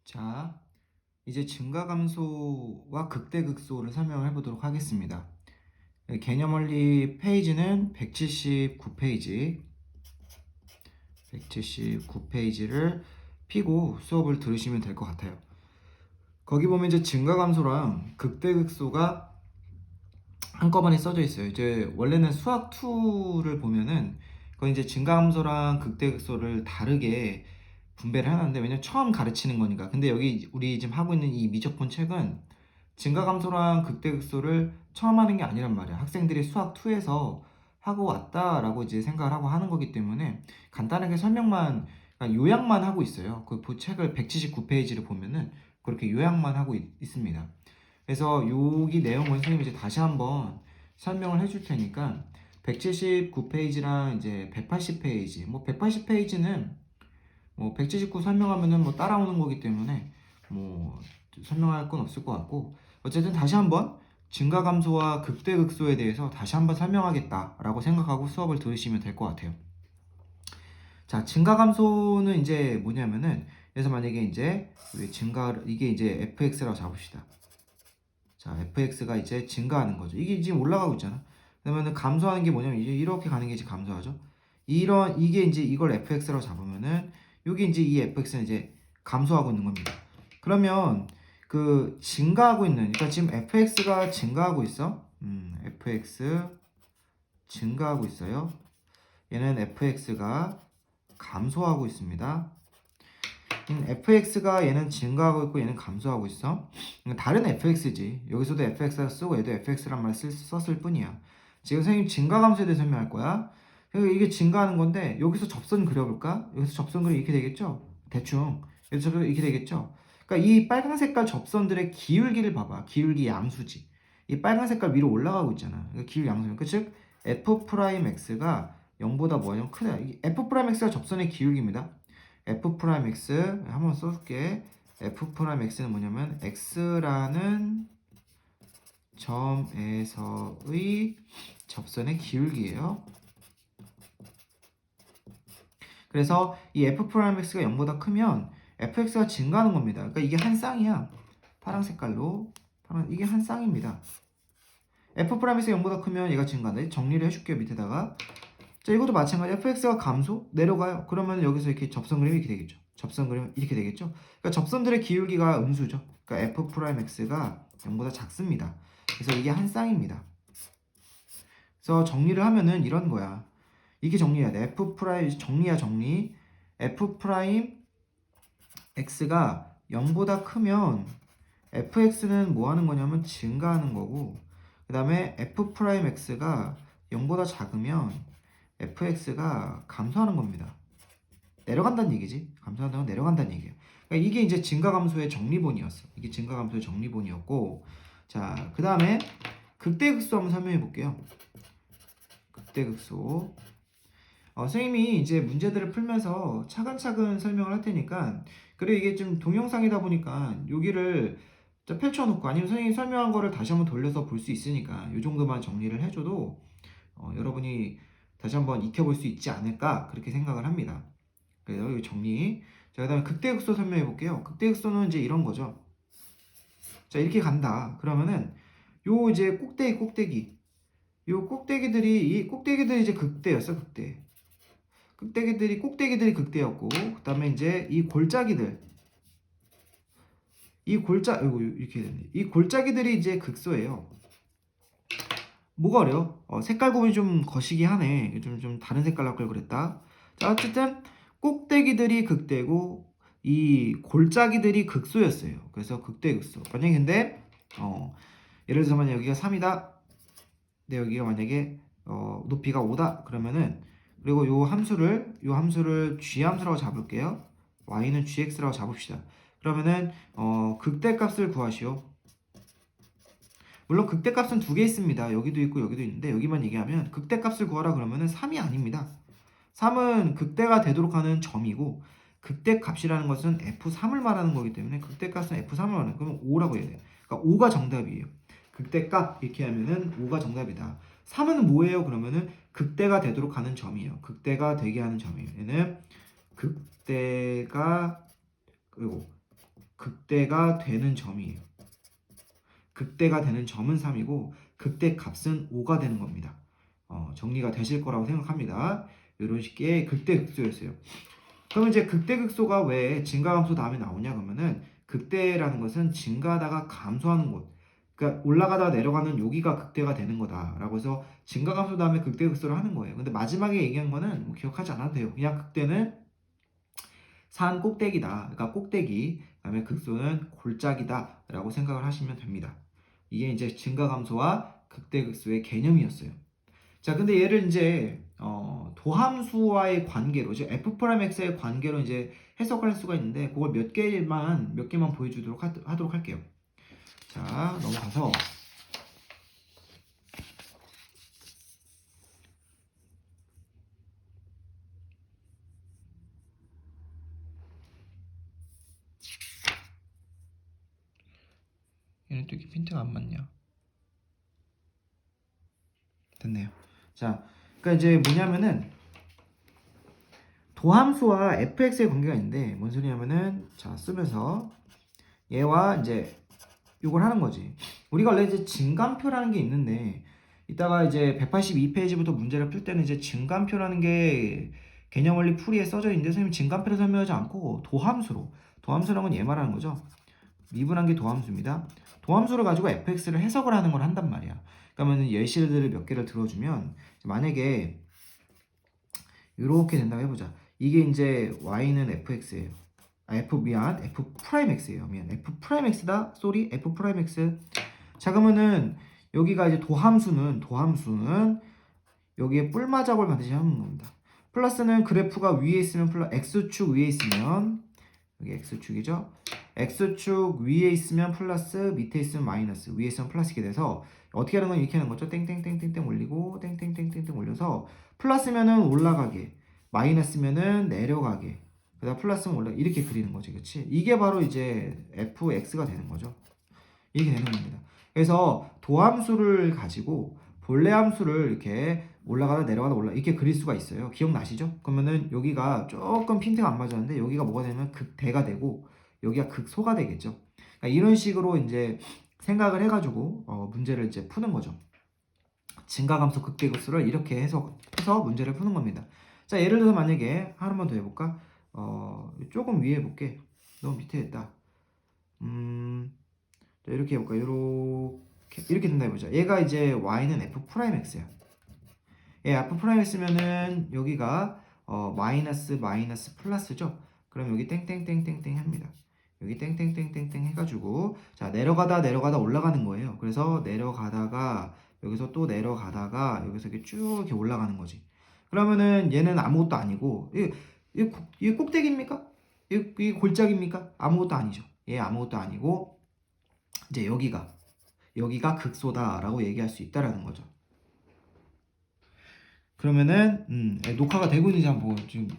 자, 이제 증가감소와 극대극소를 설명을 해보도록 하겠습니다. 개념원리 페이지는 179페이지, 179페이지를 피고 수업을 들으시면 될 것 같아요. 거기 보면 이제 증가감소랑 극대극소가 한꺼번에 써져 있어요. 이제 원래는 수학 2를 보면은 그건 이제 증가함수랑 극대극소를 다르게 분배를 해놨는데, 왜냐면 처음 가르치는 거니까. 근데 여기 우리 지금 하고 있는 이 미적분 책은 증가감소랑 극대극소를 처음 하는 게 아니란 말이야. 학생들이 수학 2에서 하고 왔다라고 이제 생각을 하고 하는 거기 때문에 간단하게 설명만, 그러니까 요약만 하고 있어요. 그 책을 179페이지를 보면은 그렇게 요약만 하고 있습니다. 그래서 여기 내용을 선생님이 이제 다시 한번 설명을 해줄 테니까 179페이지랑 이제 180페이지, 뭐 180페이지는 뭐 179 설명하면은 뭐 따라오는 거기 때문에 뭐 설명할 건 없을 것 같고, 어쨌든 다시 한번 증가감소와 극대극소에 대해서 다시 한번 설명하겠다라고 생각하고 수업을 들으시면 될 것 같아요. 자, 증가감소는 이제 뭐냐면은, 그래서 만약에 이제 이게 이제 fx라고 잡읍시다. 자, fx가 이제 증가하는 거죠. 이게 지금 올라가고 있잖아. 그러면은 감소하는 게 뭐냐면 이제 이렇게 가는 게 이제 감소하죠. 이게 이제 이걸 fx라고 잡으면은 여기 이제 이 fx는 이제 감소하고 있는 겁니다. 그러면 그 증가하고 있는, 그러니까 지금 fx가 증가하고 있어. fx 증가하고 있어요. 얘는 fx가 감소하고 있습니다. fx가 얘는 증가하고 있고 얘는 감소하고 있어. 다른 fx지. 여기서도 fx를 쓰고 얘도 fx란 말을 썼을 뿐이야. 지금 선생님 증가 감소에 대해 설명할 거야. 이게 증가하는 건데 여기서 접선 그려볼까? 여기서 접선 그리면 이렇게 되겠죠? 대충 여기서 이렇게 되겠죠? 그러니까 이 빨간 색깔 접선들의 기울기를 봐봐. 기울기 양수지. 이 빨간 색깔 위로 올라가고 있잖아. 그러니까 기울기 양수니까, 즉 f 프라임 x가 0보다 뭐냐 크다. f 프라임 x가 접선의 기울기입니다. f 프라임 x 한번 써줄게. f 프라임 x는 뭐냐면 x라는 점에서의 접선의 기울기예요. 그래서 이 f 프라임 x가 0보다 크면 fx가 증가하는 겁니다. 그러니까 이게 한 쌍이야. 파란 색깔로 이게 한 쌍입니다. f 프라임 x가 0보다 크면 얘가 증가한다. 정리를 해줄게요. 밑에다가. 자, 이것도 마찬가지. fx가 감소 내려가요. 그러면 여기서 이렇게 접선 그림이 이렇게 되겠죠. 접선 그림 이렇게 되겠죠. 그러니까 접선들의 기울기가 음수죠. 그러니까 f 프라임 x가 0보다 작습니다. 그래서 이게 한 쌍입니다. 그래서 정리를 하면은 이런 거야. 이게 정리해야 돼. f 프라임 정리야 정리. f 프라임 x가 0보다 크면 fx는 뭐 하는 거냐면 증가하는 거고, 그 다음에 f 프라임 x가 0보다 작으면 fx가 감소하는 겁니다. 내려간다는 얘기지. 감소한다는 건 내려간다는 얘기예요. 그러니까 이게 이제 증가감소의 정리본이었어. 이게 증가감소의 정리본이었고, 자, 그 다음에 극대극소 한번 설명해 볼게요. 극대극소. 선생님이 이제 문제들을 풀면서 차근차근 설명을 할 테니까, 그리고 이게 좀 동영상이다 보니까 여기를 펼쳐놓고 아니면 선생님이 설명한 거를 다시 한번 돌려서 볼 수 있으니까 이 정도만 정리를 해줘도 여러분이 다시 한번 익혀볼 수 있지 않을까 그렇게 생각을 합니다. 그래서 이 정리. 자, 그다음에 극대극소 설명해 볼게요. 극대극소는 이제 이런 거죠. 자, 이렇게 간다. 그러면은 요 이제 꼭대기 요 꼭대기들이 이 꼭대기들이 이제 극대였어. 꼭대기들이 극대였고, 그다음에 이제 이 골짜기들, 이렇게 됐네. 이 골짜기들이 이제 극소예요. 뭐가 어려워? 색깔 구분이 좀 거시기 하네. 좀 다른 색깔로 할 걸 그랬다. 자, 어쨌든 꼭대기들이 극대고 이 골짜기들이 극소였어요. 그래서 극대극소. 만약에 근데 예를 들어서 만약 여기가 3이다. 근데 여기가 만약에 높이가 5다. 그러면은, 그리고 요 함수를 g 함수라고 잡을게요. y는 gx라고 잡읍시다. 그러면은 극대값을 구하시오. 물론 극대값은 두 개 있습니다. 여기도 있고 여기도 있는데, 여기만 얘기하면 극대값을 구하라 그러면은 3이 아닙니다. 3은 극대가 되도록 하는 점이고, 극대값이라는 것은 f3을 말하는 거기 때문에 극대값은 f3을 말하는, 그러면 5라고 해야 돼요. 그러니까 5가 정답이에요. 극대값 이렇게 하면은 5가 정답이다. 3은 뭐예요? 그러면은 극대가 되도록 하는 점이에요. 극대가 되게 하는 점이에요. 얘는 극대가, 그리고 극대가 되는 점이에요. 극대가 되는 점은 3이고 극대 값은 5가 되는 겁니다. 정리가 되실 거라고 생각합니다. 이런 식의 극대극소였어요. 그러면 이제 극대극소가 왜 증가함수 다음에 나오냐 그러면은 극대라는 것은 증가하다가 감소하는 곳, 그러니까 올라가다 내려가는 여기가 극대가 되는 거다라고 해서 증가감소 다음에 극대극소를 하는 거예요. 근데 마지막에 얘기한 거는 뭐 기억하지 않아도 돼요. 그냥 극대는 산 꼭대기다, 그러니까 꼭대기, 그다음에 극소는 골짜기다라고 생각을 하시면 됩니다. 이게 이제 증가감소와 극대극소의 개념이었어요. 자, 근데 얘를 이제 도함수와의 관계로, 즉 f'(x의) 관계로 이제 해석할 수가 있는데 그걸 몇 개만 보여주도록 하도록 할게요. 자, 넘어가서 얘는 또 이렇게 핀트가 안 맞냐? 됐네요. 자, 그러니까 이제 뭐냐면은 도함수와 fx의 관계가 있는데 뭔 소리냐면은 자 쓰면서 얘와 이제 이걸 하는 거지. 우리가 원래 이제 증감표라는 게 있는데 이따가 이제 182페이지부터 문제를 풀 때는 이제 증감표라는 게 개념 원리 풀이에 써져 있는데 선생님 증감표를 설명하지 않고 도함수라는 건 얘 말하는 거죠. 미분한 게 도함수입니다. 도함수를 가지고 fx를 해석을 하는 걸 한단 말이야. 그러면 예시들을 몇 개를 들어주면 만약에 이렇게 된다고 해보자. 이게 이제 y는 fx예요. f 프라임 x예요. 미안. f 프라임 x다. 쏘리. f 프라임 x. 자, 그러면은 여기가 이제 도함수는 여기에 뿔마작을 반드시 하는 겁니다. 플러스는 그래프가 위에 있으면 플러스 x축 위에 있으면 여기 x축이죠. x축 위에 있으면 플러스, 밑에 있으면 마이너스, 위에 있으면 플러스 이렇게 돼서 어떻게 하는 건 이렇게 하는 거죠. 땡땡땡땡땡 올리고 땡땡땡땡땡 올려서 플러스면은 올라가게, 마이너스면은 내려가게, 그다음 플러스면 올라 이렇게 그리는 거지, 그렇지? 이게 바로 이제 fx가 되는 거죠. 이렇게 되는 겁니다. 그래서 도함수를 가지고 본래 함수를 이렇게 올라가다 내려가다 이렇게 그릴 수가 있어요. 기억나시죠? 그러면은 여기가 조금 핀트가 안 맞았는데 여기가 뭐가 되면 극대가 되고 여기가 극소가 되겠죠. 그러니까 이런 식으로 이제 생각을 해가지고 문제를 이제 푸는 거죠. 증가감소 극대극소를 이렇게 해서 문제를 푸는 겁니다. 자, 예를 들어서 만약에 하나만 더 해볼까? 조금 위에 해볼게. 너무 밑에 했다. 자, 이렇게 해볼까? 이렇게 된다 해보자. 얘가 이제 y는 f 프라임 x야. 얘 f 프라임 x면은 여기가 마이너스 마이너스 플러스죠. 그럼 여기 땡땡땡땡땡 합니다. 여기 땡땡땡땡땡 해가지고 자 내려가다 올라가는 거예요. 그래서 내려가다가 여기서 또 내려가다가 여기서 이렇게 쭉 이렇게 올라가는 거지. 그러면은 얘는 아무것도 아니고 이 꼭대기입니까? 이 골짜기입니까? 아무것도 아니죠. 얘 아무것도 아니고 이제 여기가 극소다라고 얘기할 수 있다라는 거죠. 그러면은 녹화가 되고 있는지 한번 보고 지금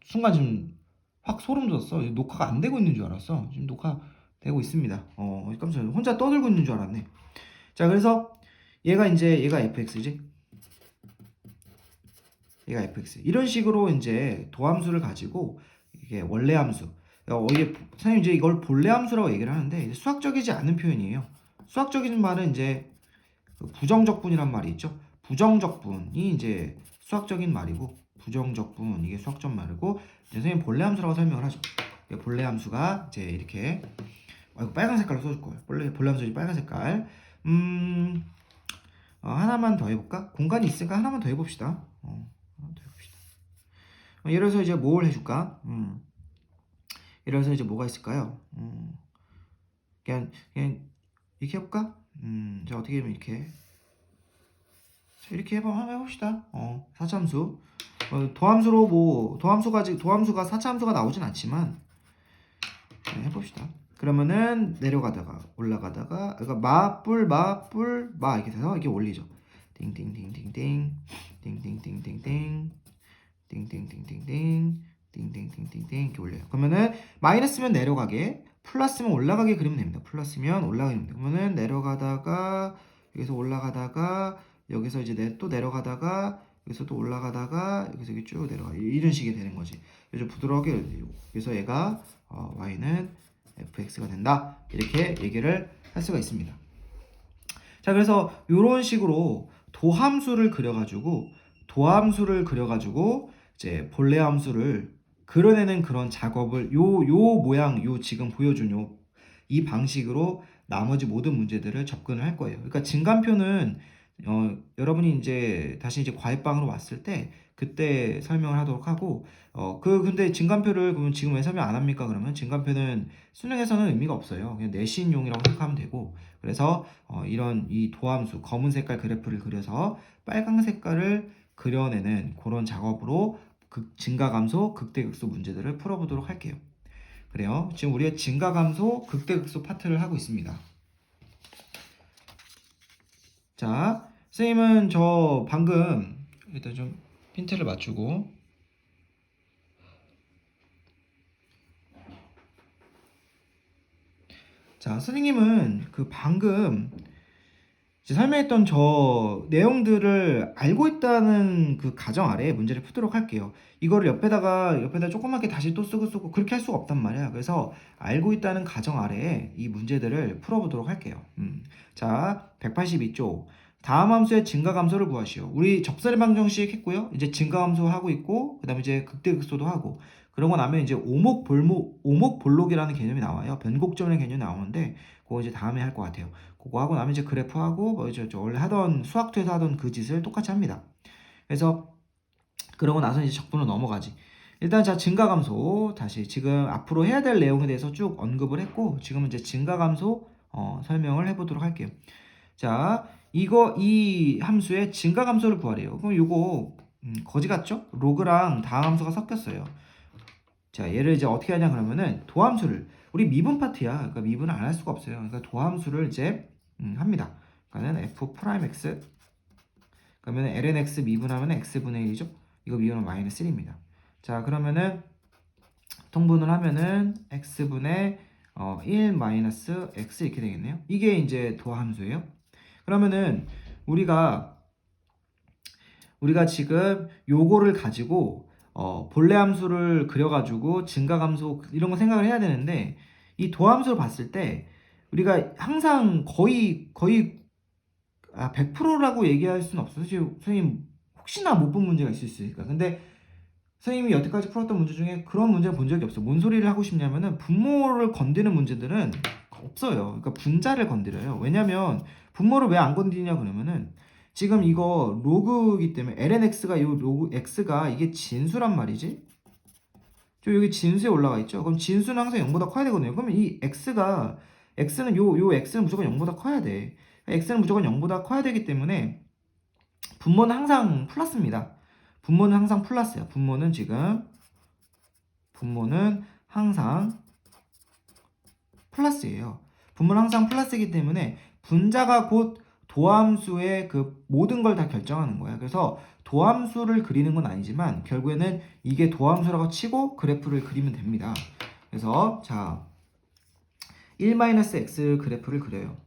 순간 지금 확 소름 돋았어. 녹화가 안 되고 있는 줄 알았어. 지금 녹화 되고 있습니다. 깜짝이야. 혼자 떠들고 있는 줄 알았네. 자, 그래서 얘가 fx지. 얘가 fx. 이런 식으로 이제 도함수를 가지고 이게 원래 함수. 이게 선생님 이제 이걸 본래 함수라고 얘기를 하는데 수학적이지 않은 표현이에요. 수학적인 말은 이제 부정적분이란 말이 있죠. 부정적분이 이제 수학적인 말이고 부정적분 이게 수학적 말이고 선생님 본래 함수라고 설명을 하죠. 본래 함수가 이제 이렇게 이거 빨간 색깔로 써줄 거예요. 본래 함수 빨간 색깔. 하나만 더 해볼까? 공간이 있으니까 하나만 더 해봅시다. 하나 더 해봅시다. 예를 들어서 이제 뭘 해줄까? 예를 들어서 이제 뭐가 있을까요? 그냥 이렇게 해볼까? 자 어떻게 하면 이렇게 한번 해봅시다. 4차함수. 도함수가 4차함수가 나오진 않지만 해봅시다. 그러면은 내려가다가 올라가다가 그러니까 마 이렇게 돼서 이렇게 올리죠. 띵띵띵띵띵 띵띵띵띵띵 띵띵띵띵띵 띵띵띵띵띵 이렇게 올려요. 그러면은 마이너스면 내려가게, 플러스면 올라가게 그리면 됩니다. 플러스면 올라가게 됩니다. 그러면은 내려가다가 여기서 올라가다가 여기서 이제 또 내려가다가 여기서 또 올라가다가 여기서 이렇게 쭉 내려가 이런 식이 되는 거지. 좀 부드럽게 그래서 얘가 y는 fx가 된다. 이렇게 얘기를 할 수가 있습니다. 자, 그래서 이런 식으로 도함수를 그려가지고 이제 본래 함수를 그려내는 그런 작업을 요 모양 지금 보여준 이 방식으로 나머지 모든 문제들을 접근을 할 거예요. 그러니까 증간표는 여러분이 이제 다시 이제 과외방으로 왔을 때 그때 설명을 하도록 하고 근데 증간표를 그러면 지금 왜 설명 안 합니까? 그러면 증간표는 수능에서는 의미가 없어요. 그냥 내신용이라고 생각하면 되고 그래서 이런 이 도함수 검은 색깔 그래프를 그려서 빨강 색깔을 그려내는 그런 작업으로 증가감소, 극대극소 문제들을 풀어보도록 할게요. 그래요. 지금 우리가 증가감소, 극대극소 파트를 하고 있습니다. 자, 선생님은 저 방금 일단 좀 힌트를 맞추고 자, 선생님은 그 방금 설명했던 저 내용들을 알고 있다는 그 가정 아래에 문제를 풀도록 할게요. 이거를 옆에다 조그맣게 다시 또 쓰고 그렇게 할 수가 없단 말이야. 그래서 알고 있다는 가정 아래에 이 문제들을 풀어보도록 할게요. 자, 182쪽. 다음 함수의 증가감소를 구하시오. 우리 접선의 방정식 했고요. 이제 증가감소 하고 있고, 그 다음에 이제 극대극소도 하고, 그러고 나면 이제 오목볼록이라는 개념이 나와요. 변곡점이라는 개념이 나오는데, 그거 이제 다음에 할 것 같아요. 그거 하고 나면 이제 그래프하고 뭐 이제 원래 하던 수학투에서 하던 그 짓을 똑같이 합니다. 그래서 그러고 나서 이제 적분으로 넘어가지. 일단 자 증가감소 다시 지금 앞으로 해야 될 내용에 대해서 쭉 언급을 했고 지금은 이제 증가감소 설명을 해보도록 할게요. 자 이 함수의 증가감소를 구하래요. 그럼 이거 거지 같죠? 로그랑 다음 함수가 섞였어요. 자 얘를 이제 어떻게 하냐 그러면은 도함수를 우리 미분 파트야. 그러니까 미분을 안 할 수가 없어요. 그러니까 도함수를 이제 합니다. 그러니까는 f'(x) 그러면 lnx 미분하면 x분의 1이죠. 이거 미분하면 마이너스 1입니다. 자 그러면은 통분을 하면은 x분의 1 마이너스 x 이렇게 되겠네요. 이게 이제 도함수예요. 그러면은 우리가 지금 요거를 가지고 본래 함수를 그려가지고 증가감소 이런 거 생각을 해야 되는데 이 도함수를 봤을 때 우리가 항상 거의 100%라고 얘기할 수는 없어요. 선생님 혹시나 못 본 문제가 있을 수 있으니까. 근데 선생님이 여태까지 풀었던 문제 중에 그런 문제를 본 적이 없어요. 뭔 소리를 하고 싶냐면은 분모를 건드는 문제들은 없어요. 그러니까 분자를 건드려요. 왜냐면 분모를 왜 안 건드리냐 그러면은 지금 이거 로그이기 때문에 lnx가 요 로그 x가 이게 진수란 말이지. 저 여기 진수에 올라가 있죠. 그럼 진수는 항상 0보다 커야 되거든요. 그러면 이 x는 요 x는 무조건 0보다 커야 돼. x는 무조건 0보다 커야 되기 때문에 분모는 항상 플러스입니다. 분모는 항상 플러스야. 분모는 항상 플러스예요. 분모는 항상 플러스이기 때문에 분자가 곧 도함수의 그 모든 걸 다 결정하는 거야. 그래서 도함수를 그리는 건 아니지만 결국에는 이게 도함수라고 치고 그래프를 그리면 됩니다. 그래서 자 1-x 그래프를 그려요.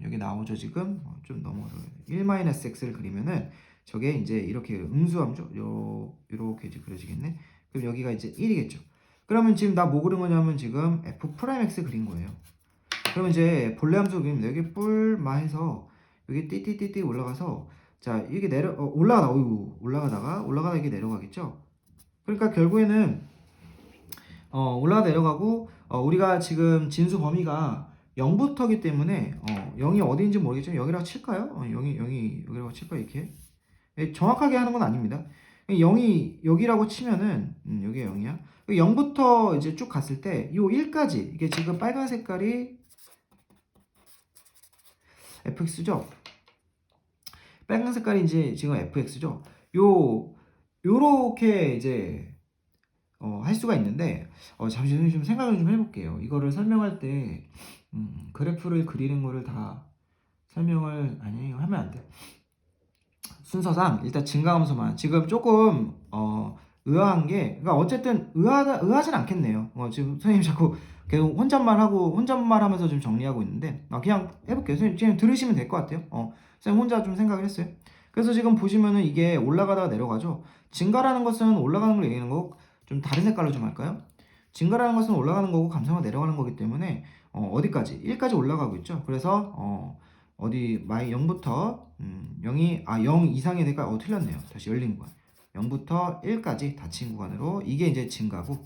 여기 나오죠 지금 좀 넘어서 1-x를 그리면은 저게 이제 이렇게 음수함죠. 요렇게 이제 그려지겠네. 그럼 여기가 이제 1이겠죠. 그러면 지금 나 뭐 그린 거냐면 지금 f'(x) 그린 거예요. 그러면 이제 본래 함수 그리면 여기 뿔마 해서 여기 띠띠띠띠 올라가서 자 이게 올라가다가 이게 내려가겠죠. 그러니까 결국에는 올라가 내려가고 우리가 지금 진수 범위가 0부터기 때문에 0이 어디인지 모르겠지만 여기라고 칠까요? 0이 여기라고 칠까요? 이렇게 정확하게 하는 건 아닙니다. 0이 여기라고 치면은 여기가 0이야. 0부터 이제 쭉 갔을 때 이 1까지 이게 지금 빨간 색깔이 fx죠. 빨간 색깔이 이제 지금 fx죠. 요렇게 이제 할 수가 있는데 잠시 좀 생각을 좀 해볼게요. 이거를 설명할 때 그래프를 그리는 거를 다 설명을 하면 안 돼. 순서상 일단 증가함수만 지금 조금 의아한 게 그러니까 어쨌든 의아하진 않겠네요. 지금 선생님 자꾸 계속 혼잣말하면서 좀 정리하고 있는데 그냥 해볼게요. 선생님 지금 들으시면 될 것 같아요. 선생님 혼자 좀 생각을 했어요. 그래서 지금 보시면은 이게 올라가다가 내려가죠. 증가라는 것은 올라가는 걸 얘기하는 거 좀 다른 색깔로 좀 할까요? 증가라는 것은 올라가는 거고 감소가 내려가는 거기 때문에 어디까지? 1까지 올라가고 있죠. 그래서 어디 마이 0부터 0 이상이 되니까 틀렸네요. 다시 열린 구간. 0부터 1까지 닫힌 구간으로 이게 이제 증가고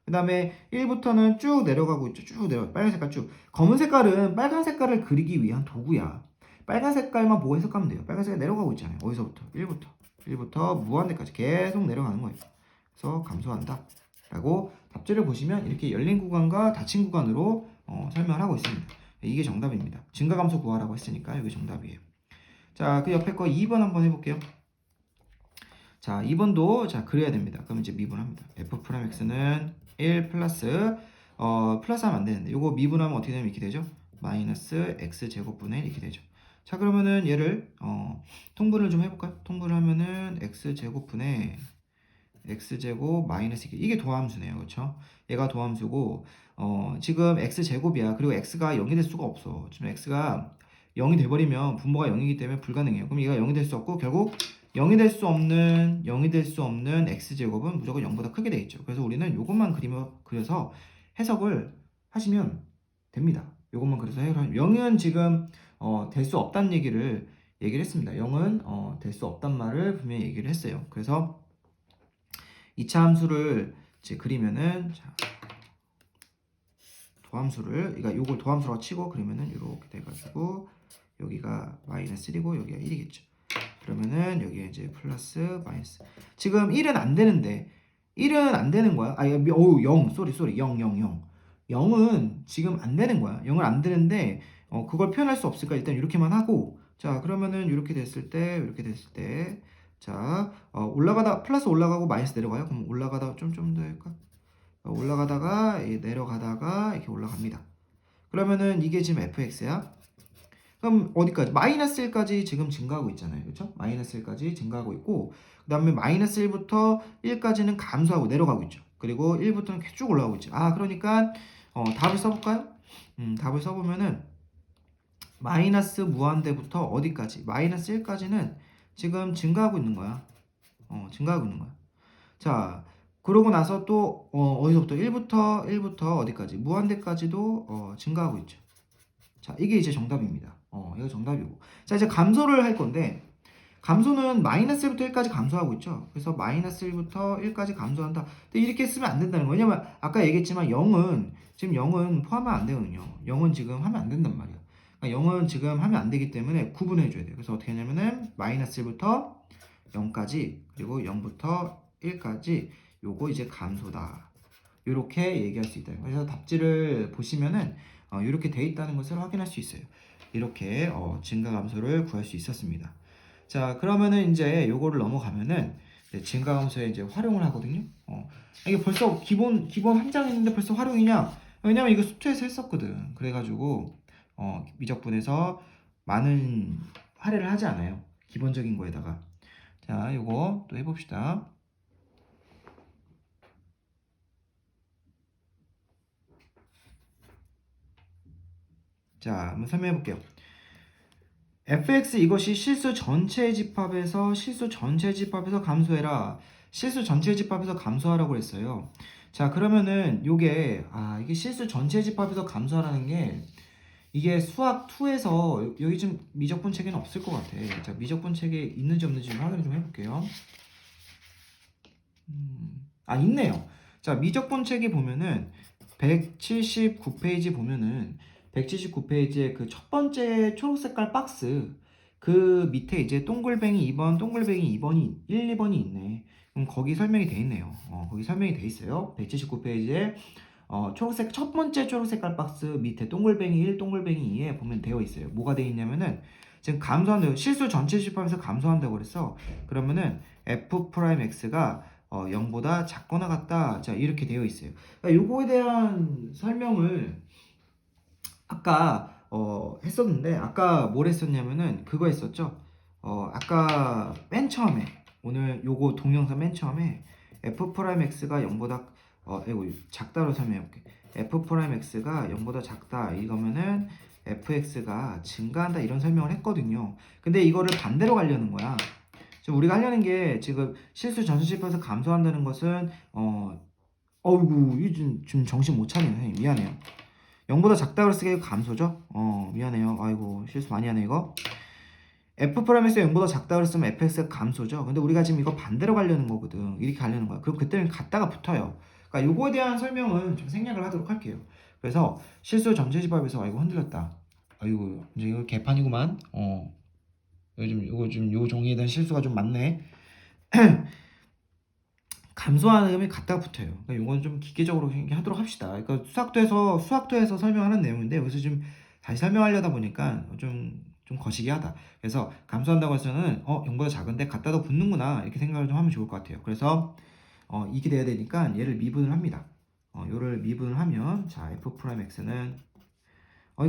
그 다음에 1부터는 쭉 내려가고 있죠. 쭉 내려 빨간 색깔 쭉. 검은 색깔은 빨간 색깔을 그리기 위한 도구야. 빨간 색깔만 보고 해석하면 돼요. 빨간 색깔 내려가고 있잖아요. 어디서부터? 1부터 무한대까지 계속 내려가는 거예요. 그래서 감소한다. 라고 답지를 보시면 이렇게 열린 구간과 닫힌 구간으로 설명을 하고 있습니다. 이게 정답입니다. 증가 감소 구하라고 했으니까 이게 정답이에요. 자, 그 옆에 거 2번 한번 해볼게요. 자, 2번도 자 그려야 됩니다. 그럼 이제 미분합니다. f'(x는 1 플러스 플러스 하면 안 되는데 요거 미분하면 어떻게 되면 이렇게 되죠? 마이너스 x제곱분의 1 이렇게 되죠. 자, 그러면은 얘를 통분을 좀 해볼까요? 통분을 하면은 x제곱분의 x제곱 마이너스 이게 도함수네요. 그렇죠? 얘가 도함수고 지금 x제곱이야. 그리고 x가 0이 될 수가 없어. 지금 x가 0이 돼버리면 분모가 0이기 때문에 불가능해요. 그럼 얘가 0이 될 수 없고 결국 0이 될 수 없는 x제곱은 무조건 0보다 크게 돼 있죠. 그래서 우리는 이것만 그려서 해석을 하시면 됩니다. 이것만 그려서 해석하시면 0은 지금 될 수 없다는 얘기를 했습니다. 0은 될 수 없단 말을 분명히 얘기를 했어요. 그래서 2차 함수를 이제 그리면은 자, 도함수를 그러니까 요걸 도함수라고 치고 그러면은 이렇게 돼가지고 여기가 마이너스 1이고 여기가 1이겠죠. 그러면은 여기에 이제 플러스 마이너스. 지금 1은 안 되는데 1은 안 되는 거야. 0 쏘리 0 0은 지금 안 되는 거야. 0은 안 되는데 그걸 표현할 수 없으니까 일단 이렇게만 하고 자 그러면은 이렇게 됐을 때 자, 올라가다 플러스 올라가고 마이너스 내려가요. 그럼 올라가다가 좀 더 할까? 올라가다가 내려가다가 이렇게 올라갑니다. 그러면은 이게 지금 fx야. 그럼 어디까지? 마이너스 1까지 지금 증가하고 있잖아요. 그렇죠? 마이너스 1까지 증가하고 있고 그 다음에 마이너스 1부터 1까지는 감소하고 내려가고 있죠. 그리고 1부터는 쭉 올라가고 있죠. 그러니까 답을 써볼까요? 답을 써보면은 마이너스 무한대부터 어디까지? 마이너스 1까지는 지금 증가하고 있는 거야. 증가하고 있는 거야. 자, 그러고 나서 또 어디서부터 1부터 어디까지? 무한대까지도 증가하고 있죠. 자, 이게 이제 정답입니다. 이거 정답이고. 자, 이제 감소를 할 건데 감소는 마이너스 1부터 1까지 감소하고 있죠. 그래서 마이너스 1부터 1까지 감소한다. 근데 이렇게 쓰면 안 된다는 거예요. 왜냐면 아까 얘기했지만 0은 지금 0은 포함하면 안 되거든요. 0은 지금 하면 안 된단 말이야. 그러니까 0은 지금 하면 안 되기 때문에 구분해 줘야 돼요. 그래서 어떻게 하냐면은 마이너스 1부터 0까지 그리고 0부터 1까지 요거 이제 감소다. 이렇게 얘기할 수 있다. 그래서 답지를 보시면은 이렇게 돼 있다는 것을 확인할 수 있어요. 이렇게 증가 감소를 구할 수 있었습니다. 자, 그러면은 이제 요거를 넘어가면은 증가 감소에 이제 활용을 하거든요. 이게 벌써 기본 한 장 있는데 벌써 활용이냐? 왜냐면 이거 수투에서 했었거든. 그래가지고 미적분에서 많은 할애를 하지 않아요. 기본적인 거에다가. 자, 요거 또 해봅시다. 자, 한번 설명해 볼게요. fx 이것이 실수 전체 집합에서 감소해라. 실수 전체 집합에서 감소하라고 했어요. 자, 그러면은 요게 이게 실수 전체 집합에서 감소하라는 게 이게 수학 2에서 여기 좀 미적분 책에는 없을 것 같아. 자, 미적분 책에 있는지 없는지 좀 확인 좀 해볼게요. 있네요. 자, 미적분 책에 보면은 179페이지 보면은 179페이지에 그 첫 번째 초록색깔 박스 그 밑에 이제 동글뱅이 2번, 동글뱅이 2번이 1, 2번이 있네. 그럼 거기 설명이 돼 있네요. 거기 설명이 돼 있어요. 179페이지에 첫 번째 초록색깔 박스 밑에 동글뱅이 1, 동글뱅이 2에 보면 되어 있어요. 뭐가 되어 있냐면은 지금 감소한다고 실수 전체 집합에서 감소한다고 그랬어. 그러면은 f'x가 0보다 작거나 같다. 자, 이렇게 되어 있어요. 그러니까 요거에 대한 설명을 아까 했었는데 아까 뭘 했었냐면은 그거 했었죠. 아까 맨 처음에 오늘 요거 동영상 맨 처음에 f'x가 0보다 이거 작다로 설명해 볼게. f'x가 0보다 작다 이거면은 fx가 증가한다 이런 설명을 했거든요. 근데 이거를 반대로 가려는 거야. 지금 우리가 하려는 게 지금 실수 전체 집합에서 감소한다는 것은 어이구, 이 지금 정신 못 차리네. 선생님. 미안해요. 0보다 작다고 쓰게 감소죠? 미안해요. 아이고, 실수 많이 하네, 이거. F'에서 0보다 작다고 쓰면 fx가 감소죠. 근데 우리가 지금 이거 반대로 가려는 거거든. 이렇게 가려는 거야. 그럼 그때는 갖다가 붙어요. 그러니까 요거에 대한 설명은 좀 생략을 하도록 할게요. 그래서 실수 전체집합에서 아이고 흔들렸다. 아이고, 이제 이거 개판이구만. 요즘 요거 좀 요 종이에 대한 실수가 좀 많네. 감소하는 음이 갖다 붙어요. 그러니까 이건 좀 기계적으로 하도록 합시다. 그러니까 수학도에서 설명하는 내용인데 여기서 좀 다시 설명하려다 보니까 좀 거시기하다. 그래서 감소한다고 해서는 0보다 작은데 갖다도 붙는구나 이렇게 생각을 좀 하면 좋을 것 같아요. 그래서 이게 돼야 되니까 얘를 미분을 합니다. 요를 미분을 하면 자 f 프라임 x는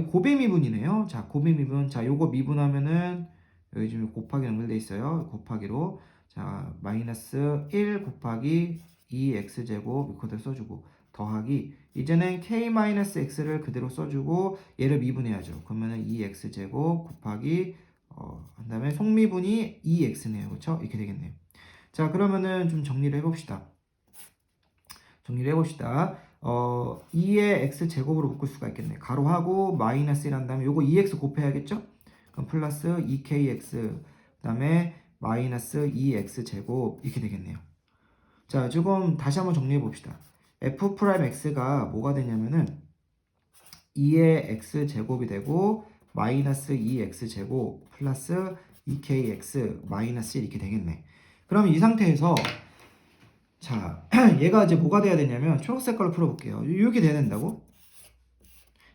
고배 미분이네요. 자 고배 미분 자 요거 미분하면은 여기 지금 곱하기 연결돼 있어요. 곱하기로 자 마이너스 1 곱하기 2x제곱 이거를 써주고 더하기 이제는 k-x를 그대로 써주고 얘를 미분해야죠. 그러면은 2x제곱 곱하기 한 다음에 속미분이 2x네요. 그렇죠? 이렇게 되겠네요. 자 그러면은 좀 정리를 해봅시다. 2의 x제곱으로 묶을 수가 있겠네. 가로하고 마이너스 1 한 다음에 요거 2x 곱해야겠죠? 그럼 플러스 2kx 그 다음에 마이너스 2x제곱 이렇게 되겠네요. 자 지금 다시 한번 정리해 봅시다. f 프라임 x가 뭐가 되냐면은 2의 x제곱이 되고 마이너스 2x제곱 플러스 2kx 마이너스 1 이렇게 되겠네. 그럼 이 상태에서 자, 얘가 이제 뭐가 돼야 되냐면 초록색 걸로 풀어볼게요. 이렇게 돼야 된다고?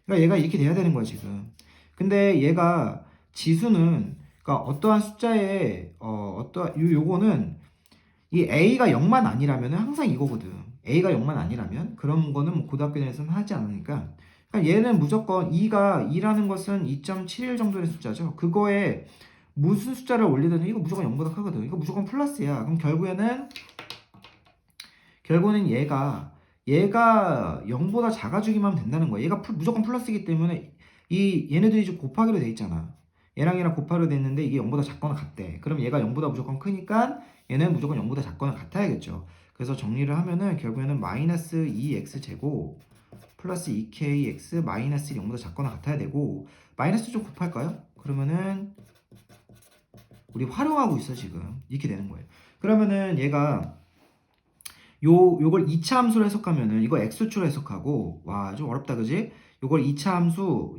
그러니까 얘가 이렇게 돼야 되는 거야 지금. 근데 얘가 지수는 그러니까 어떠한 숫자에 요거는 이 a가 0만 아니라면 항상 이거거든. a가 0만 아니라면 그런 거는 뭐 고등학교 내에서는 하지 않으니까. 그러니까 얘는 무조건 2라는 것은 2.71 정도의 숫자죠. 그거에 무슨 숫자를 올리든 이거 무조건 0보다 크거든. 이거 무조건 플러스야. 그럼 결국에는 얘가 0보다 작아지기만 하면 된다는 거야. 얘가 무조건 플러스이기 때문에 얘네들이 이제 곱하기로 돼 있잖아. 얘랑 곱하기로 돼 있는데 이게 0보다 작거나 같대. 그럼 얘가 0보다 무조건 크니까 얘는 무조건 0보다 작거나 같아야겠죠. 그래서 정리를 하면은 결국에는 마이너스 2x 제곱 플러스 2kx 마이너스 1이 0보다 작거나 같아야 되고 마이너스 좀 곱할까요? 그러면은 우리 활용하고 있어 지금. 이렇게 되는 거예요. 그러면은 얘가 요걸 2차 함수로 해석하면은 이거 x축으로 해석하고 와 좀 어렵다 그지? 요걸 2차 함수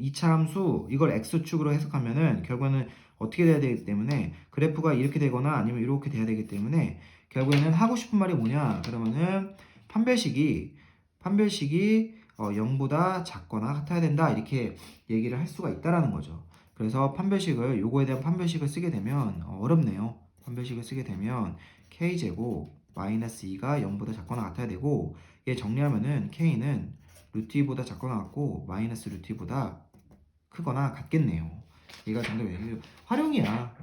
이걸 x축으로 해석하면은 결국에는 어떻게 돼야 되기 때문에 그래프가 이렇게 되거나 아니면 이렇게 돼야 되기 때문에 결국에는 하고 싶은 말이 뭐냐 그러면은 판별식이 0보다 작거나 같아야 된다 이렇게 얘기를 할 수가 있다라는 거죠. 그래서 요거에 대한 판별식을 쓰게 되면 어렵네요. 판별식을 쓰게 되면 k제곱 마이너스 2가 0보다 작거나 같아야 되고 얘 정리하면은 k는 루트 2보다 작거나 같고 마이너스 루트 2보다 크거나 같겠네요. 얘가 정답이에요. 활용이야.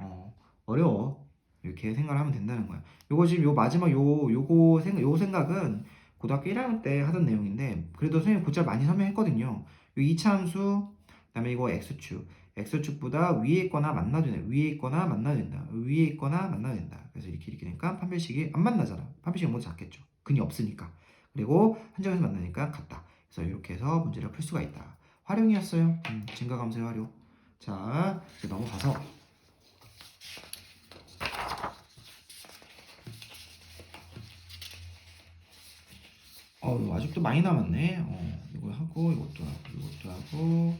어려워. 이렇게 생각을 하면 된다는 거야. 요거 지금 요 마지막 요 생각은 고등학교 1학년 때 하던 내용인데 그래도 선생님 곧잘 많이 설명했거든요. 요 2차 함수 그다음에 이거 x축보다 위에 있거나 만나야 된다. 위에 있거나 만나야 된다. 위에 있거나 만나야 된다. 그래서 이렇게 되니까 판별식이 안 만나잖아. 판별식이 뭐보다 작겠죠. 근이 없으니까. 그리고 한정에서 만나니까 같다. 그래서 이렇게 해서 문제를 풀 수가 있다. 활용이었어요. 증가감소의 활용. 자, 이제 넘어가서 아직도 많이 남았네. 이거 하고 이것도 하고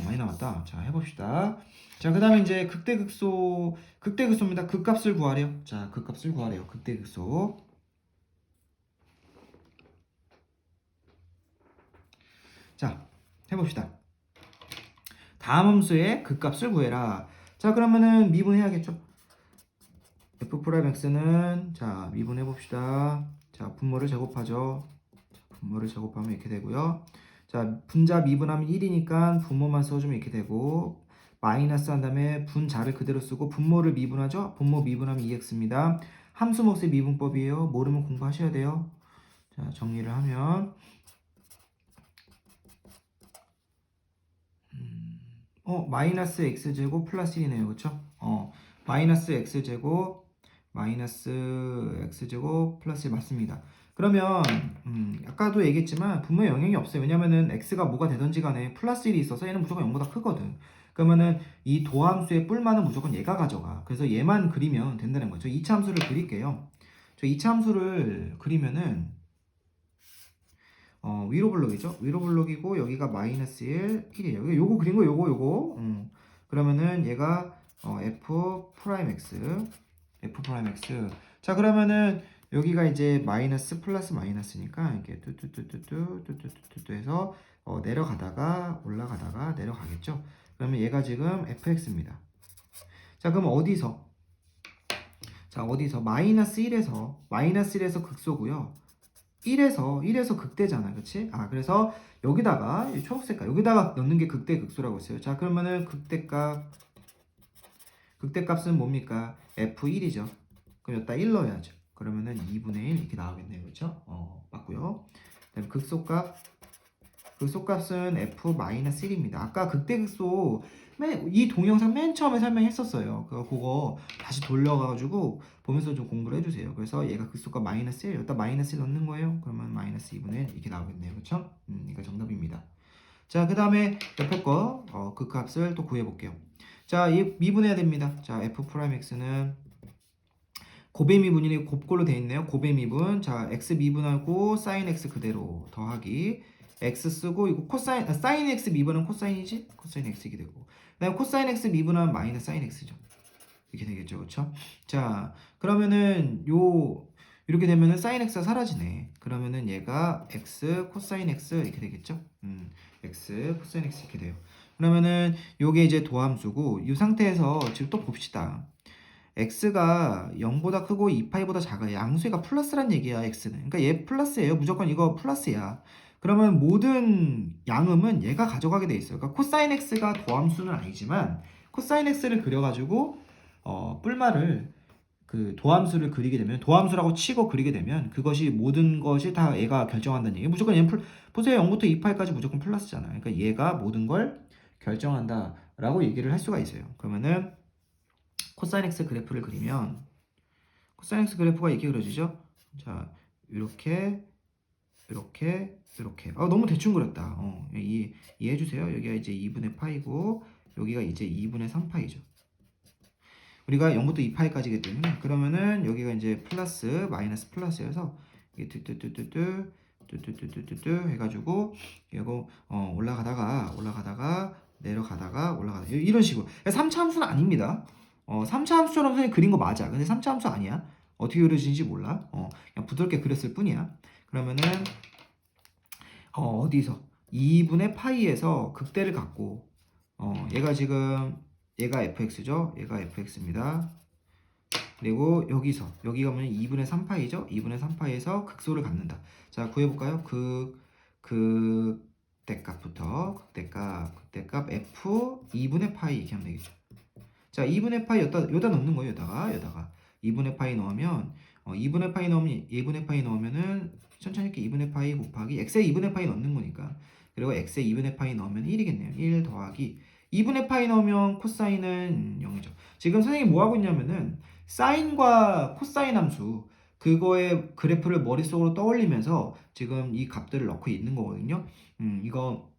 많이 남았다. 자, 해봅시다. 자, 그 다음에 이제 극대극소입니다. 극값을 구하래요. 자, 극값을 구하래요. 극대극소. 자, 해봅시다. 다음 함수의 극값을 구해라. 자, 그러면은 미분해야겠죠. f 프라임 x는 자, 미분해봅시다. 자, 분모를 제곱하죠. 분모를 제곱하면 이렇게 되고요. 자, 분자 미분하면 1이니까 분모만 써주면 이렇게 되고 마이너스 한 다음에 분자를 그대로 쓰고 분모를 미분하죠. 분모 미분하면 2x입니다. 함수 몫의 미분법이에요. 모르면 공부하셔야 돼요. 자, 정리를 하면 마이너스 x제곱 플러스 1이네요. 그쵸? 마이너스 x제곱 플러스 1 맞습니다. 그러면 아까도 얘기했지만 분모에 영향이 없어요. 왜냐면은 x가 뭐가 되든지 간에 플러스 1이 있어서 얘는 무조건 0보다 크거든. 그러면은 이 도함수의 뿔만은 무조건 얘가 가져가. 그래서 얘만 그리면 된다는 거죠. 2차 함수를 그릴게요. 저 2차 함수를 그리면은 위로 블록이죠. 위로 블록이고 여기가 마이너스 1, 1이에요. 요거 그린 거 요거. 그러면은 얘가 f 프라임 x f 프라임 x. 자, 그러면은 여기가 이제 마이너스 플러스 마이너스니까 이렇게 뚜뚜뚜뚜뚜뚜뚜뚜뚜 해서 내려가다가 올라가다가 내려가겠죠. 그러면 얘가 지금 fx입니다. 자, 그럼 어디서? 자, 어디서? 마이너스 1에서 극소고요. 1에서 극대잖아. 그치? 아, 그래서 여기다가 이 초록색깔 여기다가 넣는 게 극대 극소라고 했어요. 자, 그러면은 극대값은 뭡니까? f1이죠. 그럼 여기다 1 넣어야죠. 그러면은 2분의 1 이렇게 나오겠네요. 그렇죠? 맞고요. 그다음에 극소값은 f-1입니다. 아까 극대극소 이 동영상 맨 처음에 설명했었어요. 그거 다시 돌려가지고 보면서 좀 공부를 해주세요. 그래서 얘가 극소값 마이너스 1, 여기다 마이너스 1 넣는 거예요. 그러면 마이너스 2분의 1 이렇게 나오겠네요. 그렇죠? 이거 정답입니다. 자, 그 다음에 옆에 거 그 값을 또 구해볼게요. 자, 이 미분해야 됩니다. 자, f'(x는) 곱의 미분이니 곱꼴로 되어 있네요. 곱의 미분. 자, x 미분하고 사인 x 그대로 더하기 x 쓰고 이거 코사인 사인 x 미분은 코사인이지? 코사인 x 이게 되고. 그다음에 코사인 x 미분하면 마이너스 사인 x죠. 이렇게 되겠죠. 그렇죠? 자, 그러면은 이렇게 되면은 사인 x가 사라지네. 그러면은 얘가 x 코사인 x 이렇게 되겠죠? x 코사인 x 이렇게 돼요. 그러면은 요게 이제 도함수고 이 상태에서 지금 또 봅시다. x가 0보다 크고 2파이보다 작아요. 양수가 플러스란 얘기야, x는. 그러니까 얘 플러스예요. 무조건 이거 플러스야. 그러면 모든 양음은 얘가 가져가게 돼 있어요. 그러니까 코사인 x가 도함수는 아니지만 코사인 x를 그려가지고 뿔말을 그 도함수를 그리게 되면 도함수라고 치고 그리게 되면 그것이 모든 것이 다 얘가 결정한다는 얘기. 무조건 얘는 보세요. 0부터 2파이까지 무조건 플러스잖아요. 그러니까 얘가 모든 걸 결정한다라고 얘기를 할 수가 있어요. 그러면은 코사인 x 그래프를 그리면 코사인 x 그래프가 이렇게 그려지죠. 자, 이렇게 너무 대충 그렸다. 이해해 주세요. 여기가 이제 2분의 파이고 여기가 이제 2분의 3파이죠. 우리가 0부터 2파이까지기 때문에 그러면은 여기가 이제 플러스 마이너스 플러스여서 이게 뚜뚜뚜뚜뚜 해가지고 이거 올라가다가 내려가다가 올라가다 이런 식으로 3차 함수는 아닙니다. 3차 함수처럼 선생님 그린 거 맞아. 근데 3차 함수 아니야. 어떻게 그려지는지 몰라. 그냥 부드럽게 그렸을 뿐이야. 그러면은 어디서 2분의 파이에서 극대를 갖고 얘가 지금 얘가 fx죠. 얘가 fx입니다. 그리고 여기 가면 2분의 3파이죠. 2분의 3파이에서 극소를 갖는다. 자, 구해볼까요? 극대값 f 2분의 파이 이렇게 하면 되겠죠. 자, 2분의 파이 여기다 넣는 거예요. 여기다가 2분의 파이 넣으면 2분의 파이 넣으면은 천천히 이렇게 2분의 파이 곱하기 x에 2분의 파이 넣는 거니까. 그리고 x에 2분의 파이 넣으면 1이겠네요. 1 더하기 2분의 파이 넣으면 코사인은 0이죠. 지금 선생님이 뭐 하고 있냐면은 사인과 코사인 함수 그거의 그래프를 머릿속으로 떠올리면서 지금 이 값들을 넣고 있는 거거든요. 이거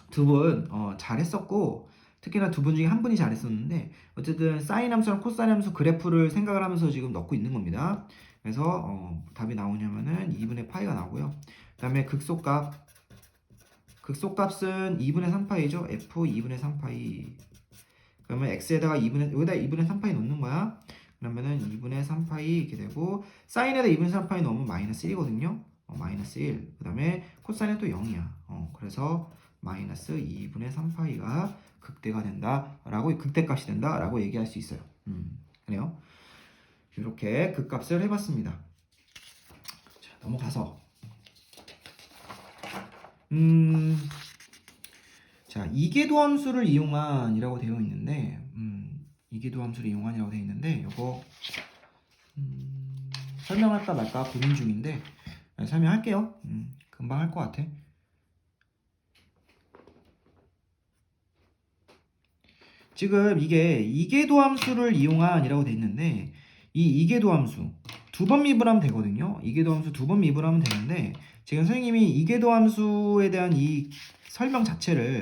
두 분 잘했었고 특히나 두 분 중에 한 분이 잘했었는데 어쨌든 사인 함수랑 코사인 함수 그래프를 생각을 하면서 지금 넣고 있는 겁니다. 그래서 답이 나오냐면은 2분의 파이가 나오고요. 그 다음에 극소값은 2분의 3파이죠. f 2분의 3파이. 그러면 x에다가 여기다 2분의 3파이 넣는 거야. 그러면은 2분의 3파이 이렇게 되고 사인에다 2분의 3파이 넣으면 마이너스 1이거든요. 마이너스 1. 그 다음에 코사인은 또 0이야. 그래서 마이너스 2분의 3파이가 극대값이 된다라고 얘기할 수 있어요. 그래요. 이렇게 극값을 해봤습니다. 자, 넘어가서 자, 이계도함수를 이용한이라고 되어 있는데 이계도함수를 이용한이라고 되어 있는데 요거 설명할까 말까 고민 중인데 설명할게요. 금방 할 것 같아. 지금 이게 이계도함수를 이용한이라고 되어 있는데 이 이계도함수 두 번 미분 하면 되거든요. 이계도 함수 두 번 미분 하면 되는데 지금 선생님이 이계도 함수에 대한 이 설명 자체를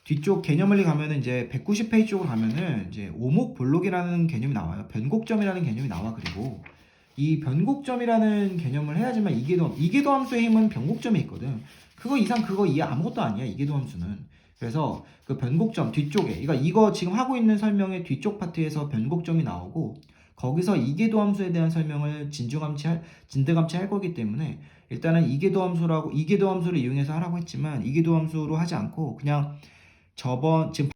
뒤쪽 개념을 가면은 이제 190페이지 쪽으로 가면은 이제 오목볼록이라는 개념이 나와요. 변곡점이라는 개념이 나와. 그리고 이 변곡점이라는 개념을 해야지만 이계도 함수의 힘은 변곡점에 있거든. 그거 이상 그거 이해 아무것도 아니야. 이계도 함수는. 그래서 그 변곡점 뒤쪽에 이거 지금 하고 있는 설명의 뒤쪽 파트에서 변곡점이 나오고 거기서 이계도 함수에 대한 설명을 진드감치 할 거기 때문에 일단은 이계도 함수를 이용해서 하라고 했지만 이계도 함수로 하지 않고 그냥 지금